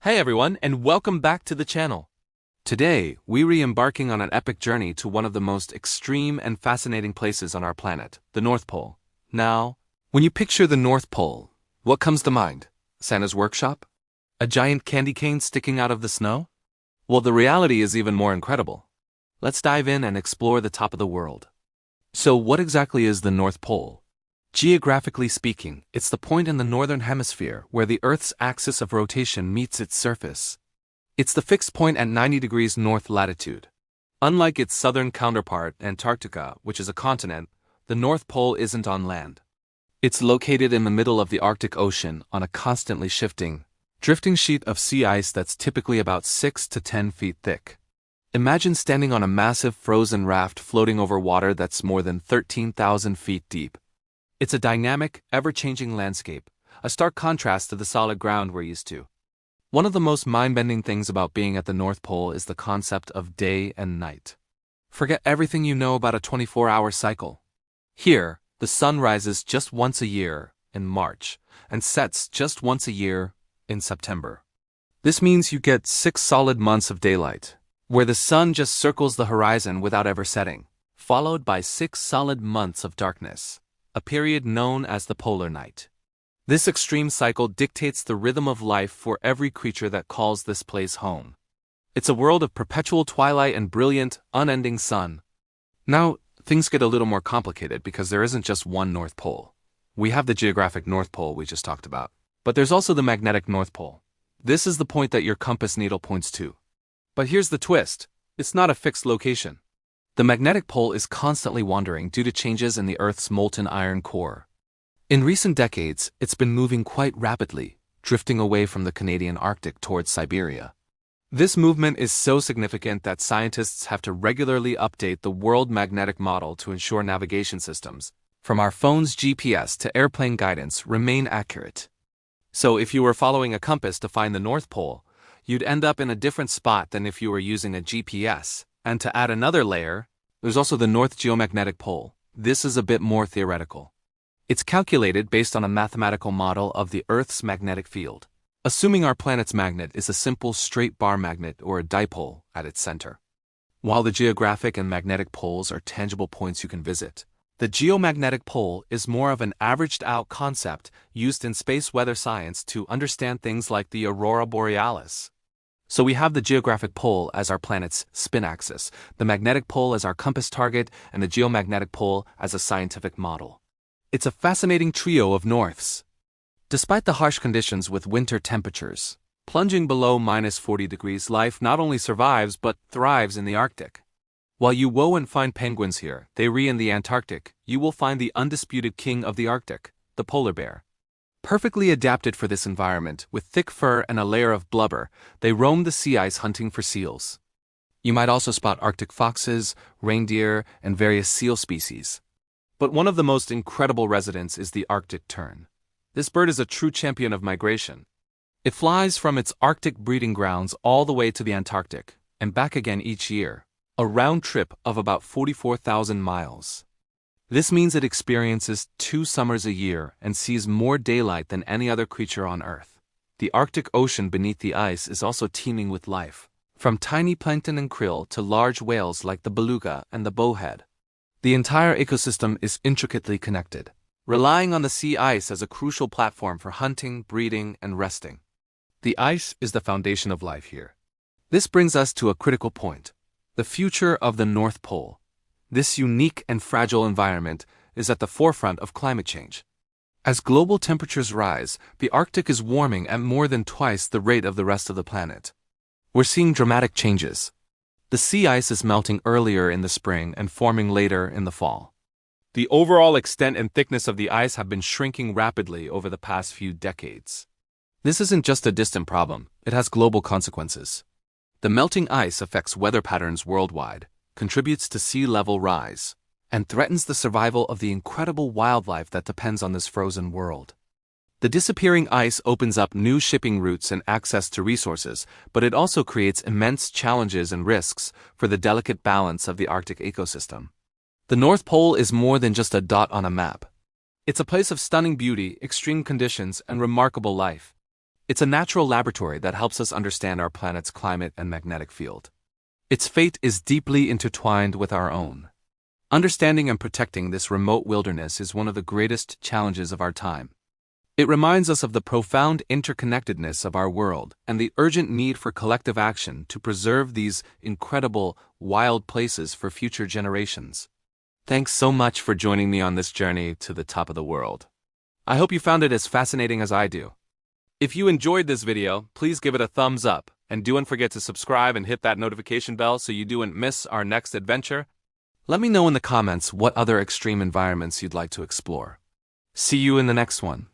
Hey everyone, and welcome back to the channel. Today, we re-embarking on an epic journey to one of the most extreme and fascinating places on our planet, the North Pole. Now, when you picture the North Pole, what comes to mind? Santa's workshop? A giant candy cane sticking out of the snow? Well, the reality is even more incredible. Let's dive in and explore the top of the world. So, what exactly is the North Pole? Geographically speaking, it's the point in the northern hemisphere where the Earth's axis of rotation meets its surface. It's the fixed point at 90 degrees north latitude. Unlike its southern counterpart, Antarctica, which is a continent, the North Pole isn't on land. It's located in the middle of the Arctic Ocean on a constantly shifting, drifting sheet of sea ice that's typically about 6 to 10 feet thick. Imagine standing on a massive frozen raft floating over water that's more than 13,000 feet deep. It's a dynamic, ever-changing landscape, a stark contrast to the solid ground we're used to. One of the most mind-bending things about being at the North Pole is the concept of day and night. Forget everything you know about a 24-hour cycle. Here, the sun rises just once a year, in March, and sets just once a year, in September. This means you get 6 solid months of daylight, where the sun just circles the horizon without ever setting, followed by 6 solid months of darkness, a period known as the polar night. This extreme cycle dictates the rhythm of life for every creature that calls this place home. It's a world of perpetual twilight and brilliant, unending sun. Now, things get a little more complicated because there isn't just one North Pole. We have the geographic North Pole we just talked about, but there's also the magnetic North Pole. This is the point that your compass needle points to. But here's the twist: it's not a fixed location. The magnetic pole is constantly wandering due to changes in the Earth's molten iron core. In recent decades, it's been moving quite rapidly, drifting away from the Canadian Arctic towards Siberia. This movement is so significant that scientists have to regularly update the World Magnetic Model to ensure navigation systems, from our phone's GPS to airplane guidance, remain accurate. So if you were following a compass to find the North Pole, you'd end up in a different spot than if you were using a GPS. And to add another layer, there's also the North Geomagnetic Pole. This is a bit more theoretical. It's calculated based on a mathematical model of the Earth's magnetic field, assuming our planet's magnet is a simple straight bar magnet or a dipole at its center. While the geographic and magnetic poles are tangible points you can visit, the geomagnetic pole is more of an averaged-out concept used in space weather science to understand things like the aurora borealis. So we have the geographic pole as our planet's spin axis, the magnetic pole as our compass target, and the geomagnetic pole as a scientific model. It's a fascinating trio of norths. Despite the harsh conditions with winter temperatures, plunging below -40 degrees, life not only survives but thrives in the Arctic. While you won't find penguins here, they re in the Antarctic, you will find the undisputed king of the Arctic, the polar bear. Perfectly adapted for this environment, with thick fur and a layer of blubber, they roam the sea ice hunting for seals. You might also spot Arctic foxes, reindeer, and various seal species. But one of the most incredible residents is the Arctic tern. This bird is a true champion of migration. It flies from its Arctic breeding grounds all the way to the Antarctic, and back again each year, a round trip of about 44,000 miles. This means it experiences 2 summers a year and sees more daylight than any other creature on Earth. The Arctic Ocean beneath the ice is also teeming with life, from tiny plankton and krill to large whales like the beluga and the bowhead. The entire ecosystem is intricately connected, relying on the sea ice as a crucial platform for hunting, breeding, and resting. The ice is the foundation of life here. This brings us to a critical point: the future of the North Pole. This unique and fragile environment is at the forefront of climate change. As global temperatures rise, the Arctic is warming at more than twice the rate of the rest of the planet. We're seeing dramatic changes. The sea ice is melting earlier in the spring and forming later in the fall. The overall extent and thickness of the ice have been shrinking rapidly over the past few decades. This isn't just a distant problem, it has global consequences. The melting ice affects weather patterns worldwide, contributes to sea level rise, and threatens the survival of the incredible wildlife that depends on this frozen world. The disappearing ice opens up new shipping routes and access to resources, but it also creates immense challenges and risks for the delicate balance of the Arctic ecosystem. The North Pole is more than just a dot on a map. It's a place of stunning beauty, extreme conditions, and remarkable life. It's a natural laboratory that helps us understand our planet's climate and magnetic field. Its fate is deeply intertwined with our own. Understanding and protecting this remote wilderness is one of the greatest challenges of our time. It reminds us of the profound interconnectedness of our world and the urgent need for collective action to preserve these incredible, wild places for future generations. Thanks so much for joining me on this journey to the top of the world. I hope you found it as fascinating as I do. If you enjoyed this video, please give it a thumbs up, and don't forget to subscribe and hit that notification bell so you don't miss our next adventure. Let me know in the comments what other extreme environments you'd like to explore. See you in the next one.